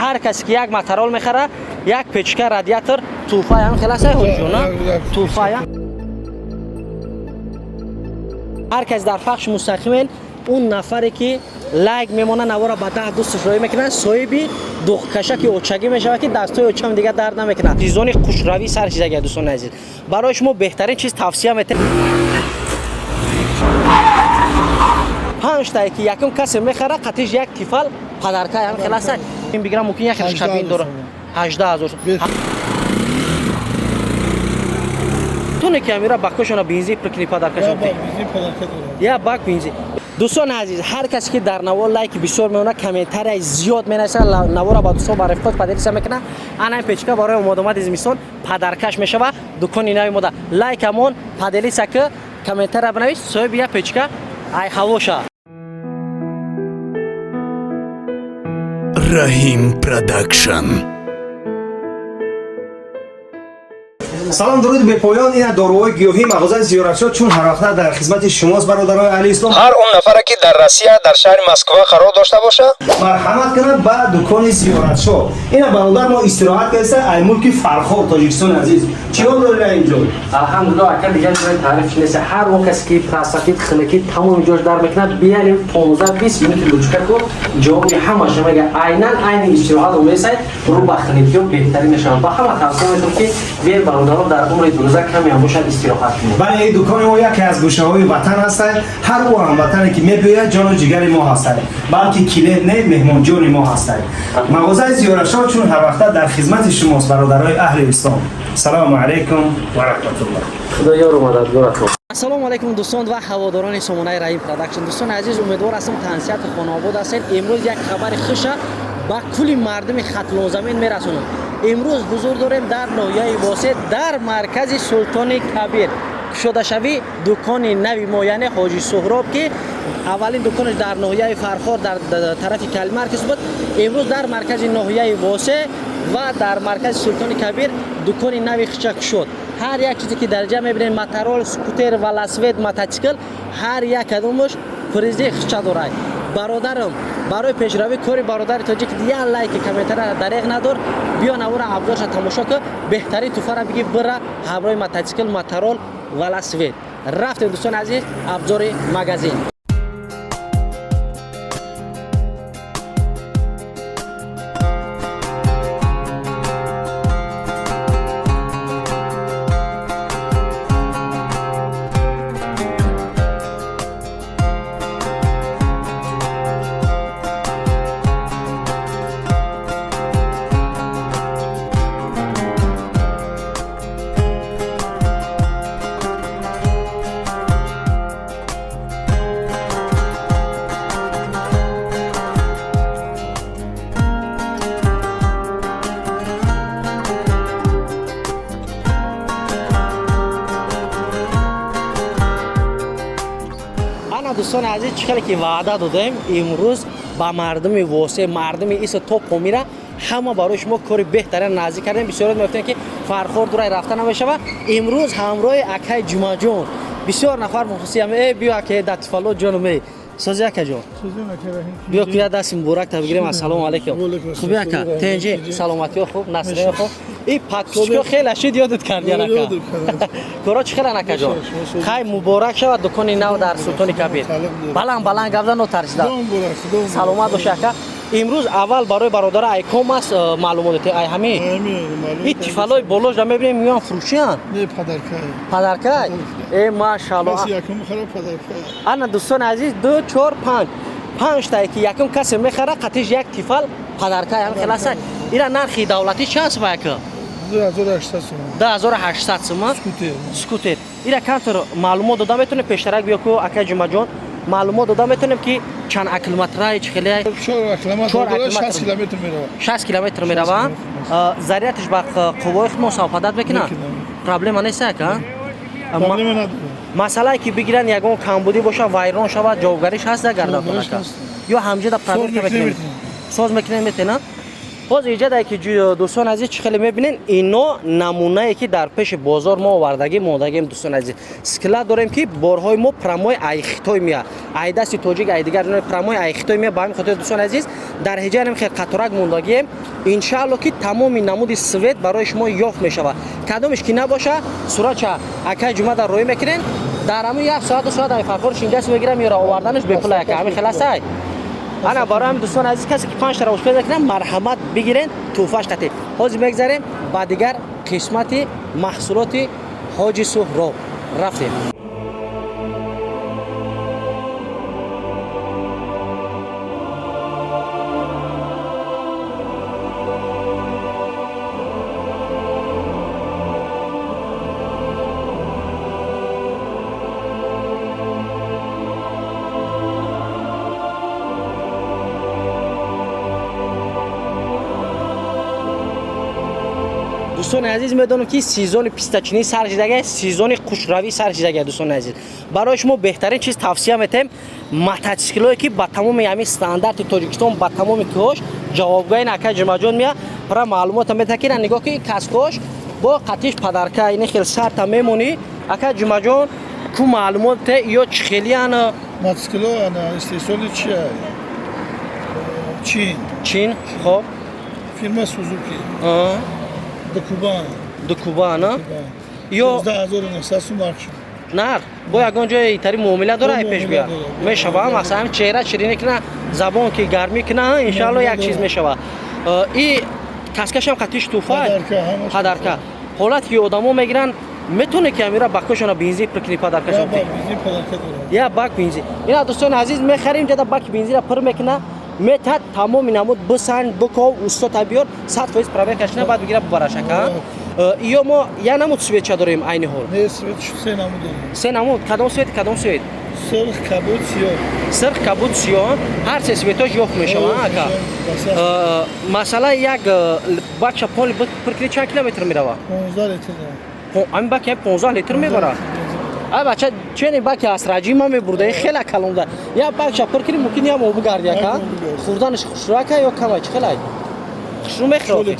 هر کسی که یک ماترال میخره یک پیچکه رادیاتور توفه هم خلاصه اونجونا توفه هر کس در پخش مستقیم اون نفری که لایک میمونه نوارا با ده دوستش روی میکنه صاحبی دوخکشه که اوچگی میشه که دستای اوچم دیگه درد نمیکنه دیزونی خوشروی سر چیز اگه دوستان عزیز برای شما بهترین چیز توصیه میکنم 5 تا که یکم کسی میخره قطعش یک تیفال پدرکه هم خلاصه این بگیرم ممکن یک خیلی شبین داره 18000 تو نکامیرا باکوشونا بنزین پرکنی پدرکشون یا باک بنزین دوستان عزیز هر کسی که در نوار لایک بسیار میونه کامنتر زیاد مینویسه نوار با دوستان برای خود پدریس میکنه انا پیچکا برای اومدومد از میسون پدرکش میشه و دکان نوی مود لایک همون پدریس که کامنتر بنویس صاحب یا پیچکا ای هواشا رحیم پروداکشن. سلام درود به پایان. این داروهای گیاهی مغازه زیارتشاه چون هر وقت در خدمت شماست برادران اهل اسلام. هر اون نفری که در روسیه در شهر مسکو قرار داشته باشه مرحمت کنند به دکان زیارتشاه. این برادر ما استراحت کرده ای ملک فرخار تاجیکستان عزیز. چیکار داری اینجا؟ الحمدلله اکل دیگه تعریف نیست هر وقت کسی که پلاستیک خلکی تمام جوش در میکنه بیاریم 15 20 میلیون لوچکا کو جواب همش میگه عیناً عین استراحت و میسه رو بخنید که بهترین نشان با همه توصیه میکنم که بیار برادران در عمر دونزه کمی هم باشد استراحت کنید. بله این دکان ما یکی از گوشه‌های وطن هست. هر او هموطنی که میباید جان و جگر ما هست. بلکه کلید نه مهمان جان ما هست. مغازه زیارتشاه چون هر وقت در خدمت شماست برادرای اهل اسلام. سلام علیکم و رحمت الله. خدا یار و مددگارتون. السلام علیکم دوستان و هواداران سامانه رحیم پروداکشن. دوستان عزیز امیدوار هستم تنسیت خانواده هستید. امروز یک خبر خوش با کلی مردم خط زمین میرسونم. امروز حضور داریم در ناحیه واسه در مرکز سلطان کبیر شده شوی دکان نوی ما یعنی حاجی سهراب که اولین دکانش در ناحیه فرخار در طرف کل مرکز بود. امروز در مرکز ناحیه واسه و در مرکز سلطان کبیر دکان نوی خشک شد. هر یک چیزی که در جا میبینید ماترال سکوتر و لاسوید موتورسیکل هر یک کدومش فریزی خشک داره. برادرم برای پیشروی کاری برادر تاجیک دیگه لایک کامنتر دریغ ندار بیا نوار ابزارش تماشا کن بهترین تو فرا بگی بره همراه موتورسیکل ماترال و لاسوید رفتیم دوستان عزیز ابزار مغازین. دوستان عزیز چقدر که وعده دادیم امروز با مردم واسه مردم ایست توپ میره همه برای شما کاری بهترین نازی کردیم بسیار میگفتن که فرخار دورای رفتن نمیشه و امروز همراه اکای جمعه جان بسیار نفر مخصوصی هم ای بیا که دتفالو جانم سازی اکا جان بیا که دست مبارک تبگیریم السلام علیکم خوبی اکا تنجی سلامتی خوب نصره خوب این پاتوشکو خیلی اشید یادت کردی اکا کورا چه خیلی اکا جان خیلی مبارک شود دکان نو در سلطان کبیر بلند گفتن و ترسیدن سلامت باشه اکا امروز اول برای برادر ایکوم است معلومات ای همین این تیفالای بالاش را میبینیم میان فروشیان نه پدرکای ای ماشاءالله کسی یکم خراب پدرکای انا دوستان عزیز 2 4 5 تا که یکم کسی میخره قطعش یک تیفال پدرکای هم خلاصه اینا نرخی دولتی چند است با یک 2800 تومان سکوتر اینا کانتر معلومات دادم میتونه پیشترک بیا کو اکا جمعه جان معلومات دادم میتونم که چند کیلومترای چه خیلی 60 کیلومتر میره 60 کیلومتر میره ذریعتش با قوای خود مسافت بکنه پرابلم نیست که مسئله که بگیرن یگان کمبودی باشه وایران شود جوابگاریش هست در گردن کنه یا همجا در پرابلم که میکنه ساز میکنه میتونه باز ایجاد که دوستان عزیز چه خیلی میبینین اینا نمونه ای که در پیش بازار ما آوردگی مودگیم دوستان عزیز اسکلت داریم که بارهای ما پرمای ایختای میاد ای دست توجیک ای دیگر پرمای ایختای میاد با همین خاطر دوستان عزیز در هجا هم خیلی قطرک موندگیم иншалло ки тамоми намуди свет барои шумо ёфт мешавад. Кадомиш ки набоша сурача акай ҷумада рӯй мекунен дар ҳамин 1 соат 2 соат ай фарқорш инҷас мегирам ёра оварданаш бепула яка ҳамин халасай. Ана барои ҳамин дӯстон азиз касе ки 5 тара пайда кунад марҳамат бигирен туҳфааш қатӣ. ҳозир мегзарем ба дигар қисмати маҳсулоти ҳоҷи Суҳроб. рафтем. دوستان عزیز میدونم که سیزن پیستاچینی سر شده، سیزن خوشروی سر شده دوستان عزیز. برای شما بهترین چیز توصیه میتیم موتورسیکلایی که با تمام همین استاندارد تاجیکستان با تمام کاش جوابگوی نکه جمعجون میاد برای معلومات میتونید نگاه که کاسکوش با قطعش پدرکه این خیلی سرت میمونی اکه جمعجون کو معلومات یا چخیلی انا موتورسیکل انا استیشن چیه؟ چین خب فیرما سوزوکی دکوبانا یا 12900 مارک نه با یگان جای ایتری معامله داره ای پیش بیاد میشوه مثلا چهره چرینه کنه زبان که گرمی کنه انشالله یک چیز میشوه این کاسکش هم قطعش توفه پدرکه حالت که آدمو میگیرن میتونه که امیرا باکشون بنزین پرکنی پدرکشون یا باک بنزین اینا دوستان عزیز میخریم جدا باک بنزین را پر میکنه میتاد تمام نمود بسان بکو استاد بیار 100% پرابر کشنه بعد بگیره ببرشه که یا ما یا نمود سویت داریم عین حال نه سویت سه نمود داریم سه نمود کدام سویت سرخ کبود سیاه سرخ کبود سیاه هر سه سویتاش یوف میشه اکا مثلا یک باکش پول پرکنی چند کیلومتر میره 15 لیتر این باک 15 لیتر میبره ای بچه چه باک اسراجی ما میبرده خیلی کلونده یا باکش پرکنی ممکن یا مو بگردیا که خوردنش خوشرو که یا کمای چه خیلی خوشرو میخوره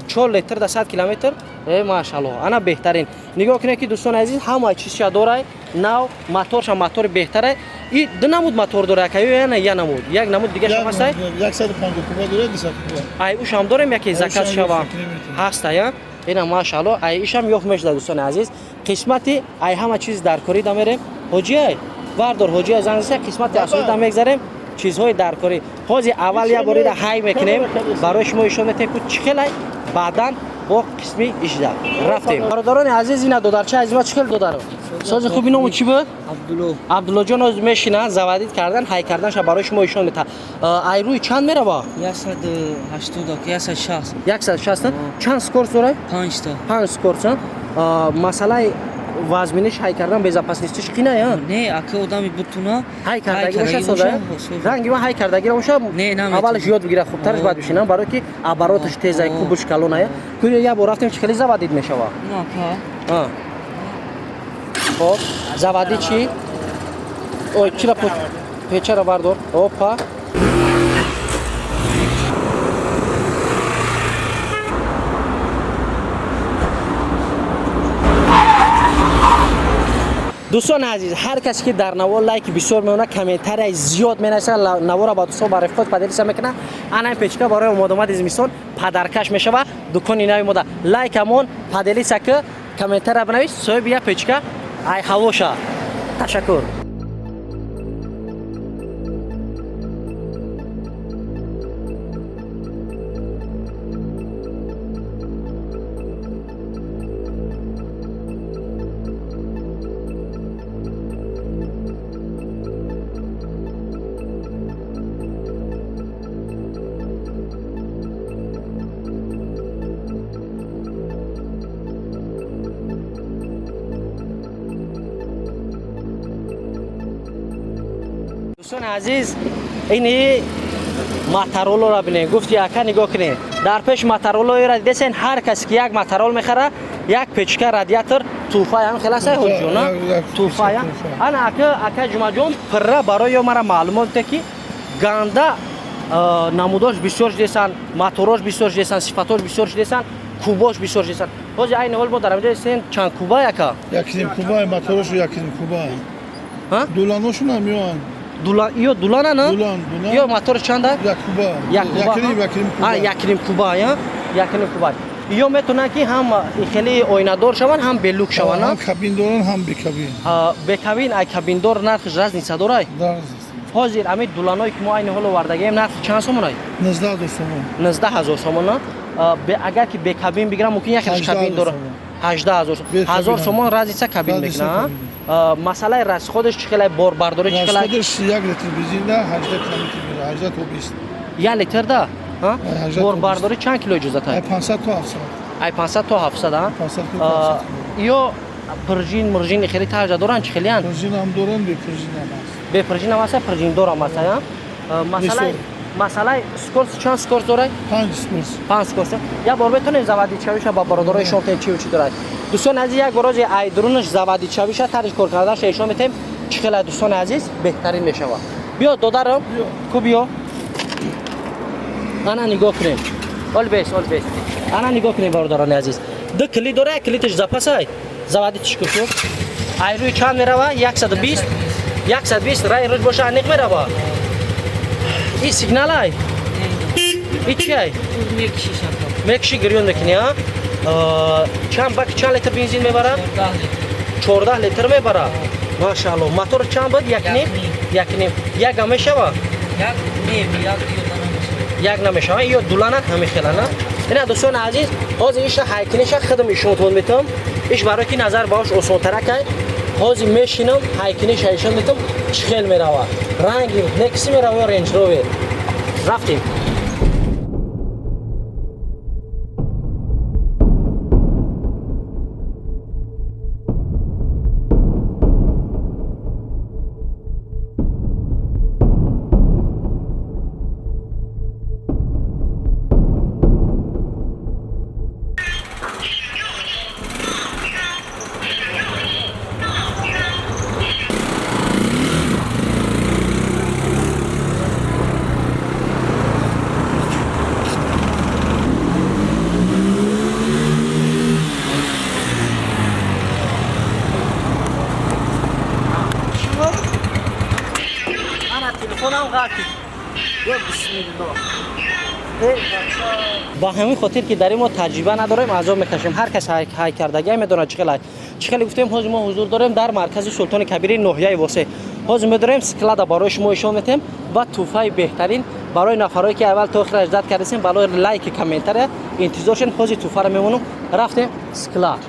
4 لیتر در 100 کیلومتر ماشاءالله انا بهترین نگاه کنید که دوستان عزیز همه چیز داره نو موتورش موتور بهتره این دو نمود موتور داره که یا نه یا نمود یک نمود دیگه شما هست 150 کوبا داره 200 کوبا ای اوش هم داریم یکی زکات شوا هست یا اینا ماشاءالله ای ایش هم یوف میشه دوستان عزیز قسمتی ای همه چیز در کاری داریم حاجی واردار حاجی زنگسه قسمت اصلی دام میگذاریم چیزهای درکاری حاجی اول یه باری های میکنیم برای شما ایشون میتونید که چخلای بعداً با قسمی اجدا رفتیم برادران عزیز اینا دو درچه از ما چخل دو دارم ساز خوبی نامو چی بود عبدالله جان از میشینه زوادید کردن های کردنش برای شما ایشون میتا ایروی چند میره با 180 160 چند سکور داره 5 سکور مسئله وزمینش های کردن به زپاس نیستش کی نه یا نه اگه آدمی بتونه های کردگی باشه ساده رنگی ما های کردگی باشه اولش یاد بگیره خوبترش بعد بشینم برای که عباراتش تیزه کوبش کلونه که یه بار رفتیم چه خیلی زوادید میشه ها خب زوادی چی اوه چرا پیچه رو بردار اوپا دوستان عزیز هر کسی که در نوا لایک بسیار میونه کامنتر زیاد مینویسه نوا را با دوستان با رفقات پدریسا میکنه انا پیچکا برای اومد زمستون پدرکش میشه و دکان اینای مود لایک همون پدریسا که کامنتر بنویس سوی بیا پیچکا ای هواشا تشکر دوستان عزیز این ماترولو را ببینید گفتی اکا نگاه کنید در پیش ماترولو را دیدین هر کسی که یک ماترول میخره یک پیچکه رادیاتور توفا هم خلاصه هوجونا توفا انا اکا جمعه جون پر برای مرا معلومات که گاندا نموداش بسیار دیسن موتوراش بسیار دیسن صفاتاش بسیار دیسن کوباش بسیار دیسن باز این حال ما در اینجا هستیم چند کوبا یکا یکیم کوبا موتورش یکیم کوبا ها دولانوشون هم میان Iyo Dulana ne? Dulan. Iyo motor çanda? Yakuba. Yakuba. Yakirim Kuba. Yakirim Kuba ya. Yakirim Kuba. Iyo میتونه که هم خیلی آینه‌دار شون هم بلوک شون. هم کابین دارن هم بی کابین. به کابین ای کابین دار نرخش راز نیست دارای. دارن. حاضر امید دولانایی که ما این حال وردگیم نرخ چند سومونای؟ 19 سومون. 19000 سومون. اگر که به کابین بگیرم ممکن یک کابین داره 18000 1000 سومون راز نیست کابین میکنه. مسئله راز خودش چقدر بار برداری چقدر؟ خودش 1 لیتر بنزین ده 18 کیلومتر میره 18 تا 20. 1 لیتر ده؟ ها؟ بار برداری چند کیلو اجازه داره؟ 500 تا 700. ای 500 تا 700 ها؟ 500 تا 700. یا پرژین مرژین خیلی تاج دارن چه خیلیان؟ پرژین هم دارن به پرژین هم هست. به پرژین هم هست پرژین دارم مثلا. مسئله سکورس چند سکورس داره؟ 5 سکورس. 5 سکورس. یا بار بتونه زوادی چاویش با برادرای شما چی و چی داره؟ دوستان عزیز یک گراژ ایدرونش زوادی چاویش ترش کار کردنش ایشون میتیم چقدر دوستان عزیز بهترین میشه. بیا دادرم کو بیا. انا نگاه کنیم. اول بیس. انا نگاه کنیم برادران عزیز. دو کلید داره کلیدش زپاسای. زوادی چیکو شو؟ ای روی چند میره 120 رای روز باشه انیق میره با. این سیگنال ای. این چی ای؟ میکشی گریون میکنی ها؟ چند لیتر بنزین میبره؟ 14 لیتر میبره. ماشاءالله. موتور چند بود؟ یک نیم. یک همیشه با؟ یک نمیشه. ایو دولانه همی خیلی نه؟ اینا دوستان عزیز از ایش هایکنیش خدم ایشون تون میتم. ایش برای کی نظر باش آسان تر که هازی میشینم هایکنیش ایشون میتم چخیل میره و رنگی نکسی میره و رنج روور رفتیم. با همین خاطر که در ما تجربه نداریم عذاب میکشیم. هر کس های کردگی میدونه چقدر گفتیم حاضر ما حضور داریم در مرکز سلطان کبیر ناحیه واسه. حاضر می‌داریم سکلاد برای شما نشون میدیم و توفای بهترین برای نفرایی که اول تا آخر اجازه کردیم بالای لایک کامنتر انتظارشون حاضر توفا رو میمونم رفتیم سکلاد.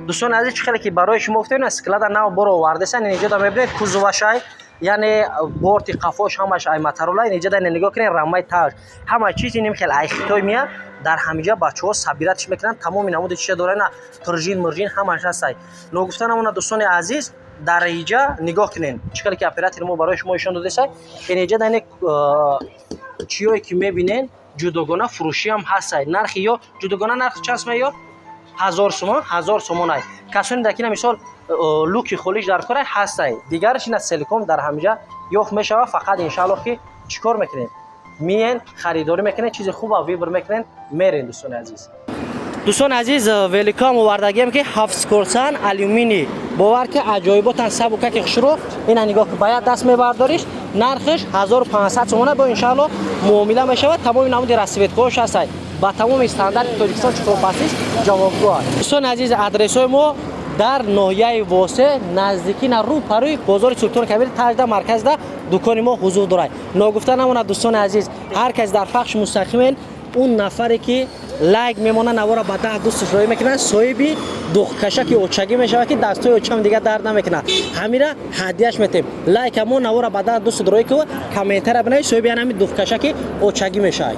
دوستان عزیز چخیلی که برای شما گفتیم اسکلاد نو برو آورده سن اینجا دا میبینید کوزواشای یعنی بورت قفاش همش ای ماترولا اینجا دا نگاه کنین رمای تاج همه چیز اینم خیلی ای خطای میاد در همینجا بچه‌ها صبیرتش میکنن تمام نمود چیز داره نه پرژین مرژین همش هست. نو گفتنمون دوستان عزیز در اینجا نگاه کنین چخیلی که اپراتور ما برای شما نشون داده سن اینجا دا چیایی که میبینین جداگانه فروشی هم هست. نرخ یا جداگانه نرخ چند میاد 1000 سومون ای کسانی دکینه مثال لوکی خلیج در کار هست دیگرش این سیلیکون در همینجا یوخ میشه فقط ان شاء الله که چیکار میکنین میین خریداری میکنین چیز خوب و ویبر میکنین میرین. دوستان عزیز ویلکام وردگیم که 7 سکورسان آلومینی باور که عجایباتن سبوکه که خشرو این نگاه که باید دست میبرداریش نرخش 1500 سومونه با ان شاء الله معامله میشه و تمام نمود رسیبت کوش هست با تمام استاندارد تاجیکستان چطور پاسیش جوابگو است. دوستان عزیز آدرس ما در ناحیه واسه نزدیکی رو پروی بازار سلطان کبیر تاج ده مرکز ده دکان ما حضور داره. نگفتن نمونه دوستان عزیز هر کس در پخش مستقیما اون نفری که لایک میمونه نوارا با ده دوستش روی میکنه صاحبی دخکشه که اوچگی میشه که دستای اوچم دیگه درد نمیکنه همیرا هدیهش میتیم لایک مو نوارا با ده دوست روی که کامنتر بنویس صاحبی همین دخکشه که اوچگی میشه.